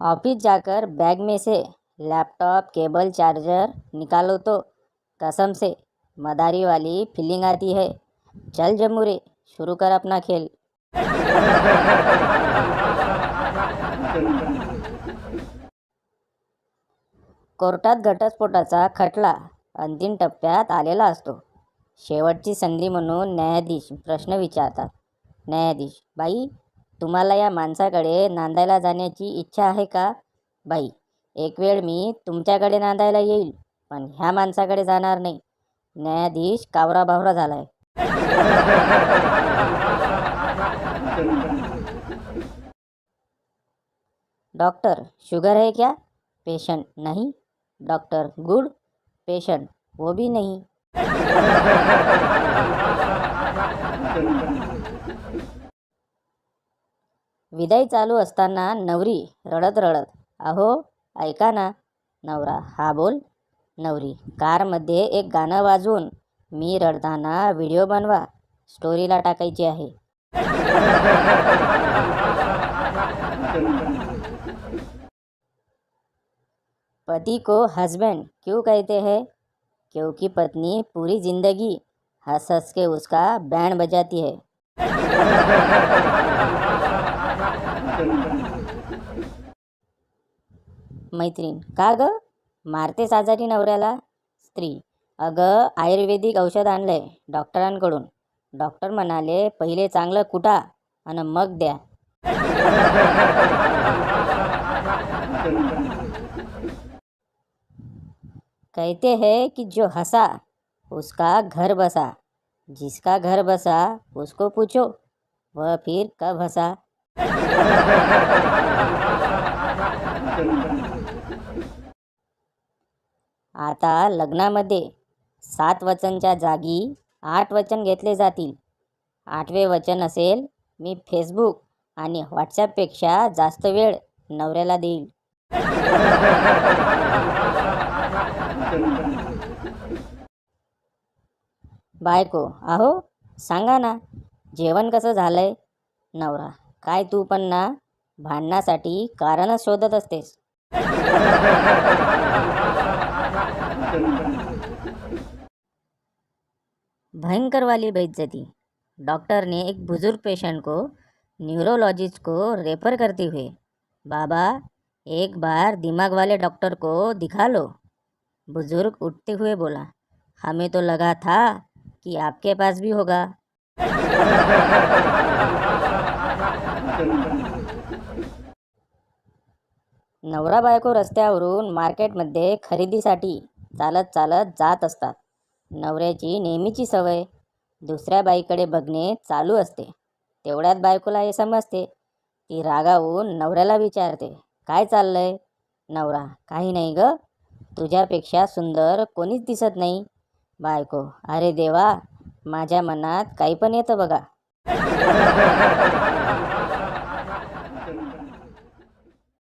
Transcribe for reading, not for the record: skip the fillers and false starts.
Office जाकर bag में से laptop cable charger निकालो तो कसम से मदारी वाली फीलिंग आती है। चल जमुरे, शुरू कर अपना खेल। कोर्टात घटस्फोटाचा खटला अंतिम टप्प्यात आलेला असतो। शेवटची संधी म्हणून न्यायाधीश प्रश्न विचारतात। न्यायाधीश: बाई, तुम्हाला या माणसाकडे नांदायला जाण्याची इच्छा आहे का? बाई: एक वेळ मी तुमच्याकडे नांदायला येईल, पण ह्या माणसाकडे जाणार नाही. न्यायाधीश कावराबावरा झालाय। डॉक्टर: शुगर है क्या? पेशेंट: नहीं। Doctor: good. पेशेंट: वो भी नहीं। विदाई चालू असताना नवरी रडत रडत: अहो ऐका ना. नवरा: हा बोल. नवरी: कारमध्ये एक गाणं वाजवून मी रडताना व्हिडिओ बनवा, स्टोरीला टाकायची आहे. पति को हस्बैंड क्यों कहते हैं? क्योंकि पत्नी पूरी जिंदगी हंस हंस के उसका बैंड बजाती है। मैत्रीण: का ग मारतेस आजारी नवऱ्याला? स्त्री: अगं आयुर्वेदिक औषध आणलंय डॉक्टरांकडून. डॉक्टर म्हणाले पहिले चांगलं कुटा आणि मग द्या. कहते हैं कि जो हंसा उसका घर बसा, जिसका घर बसा उसको पूछो वह फिर कब हंसा. आता लग्नामध्ये 7 वचनच्या जागी 8 वचन घेतले जातील. 8वे वचन असेल, मी फेसबुक आणि व्हॉट्सॲपपेक्षा जास्त वेळ नवऱ्याला देईल. बायको: अहो सांगा ना, जेवण कसं झालंय? नवरा: काय तू पण ना भांडणासाठी कारणच शोधत असतेस. भयंकर वाली बेइज्जती। डॉक्टर ने एक बुजुर्ग पेशेंट को न्यूरोलॉजिस्ट को रेफर करते हुए: बाबा, एक बार दिमाग वाले डॉक्टर को दिखा लो. बुजुर्ग उठते हुए बोला: हमें तो लगा था कि आपके पास भी होगा. नवरा बायको रस्त्यावरून मार्केटमध्ये खरेदीसाठी चालत चालत जात असतात. नवऱ्याची नेहमीची सवय दुसऱ्या बाईकडे बघणे चालू असते. तेवढ्यात बायकोला हे समजते. ती रागावून नवऱ्याला विचारते: काय चाललंय? नवरा: काही नाही ग, तुझ्यापेक्षा सुंदर कोणीच दिसत नाही. बायको: अरे देवा, माझ्या मनात काही पण येतं बघा.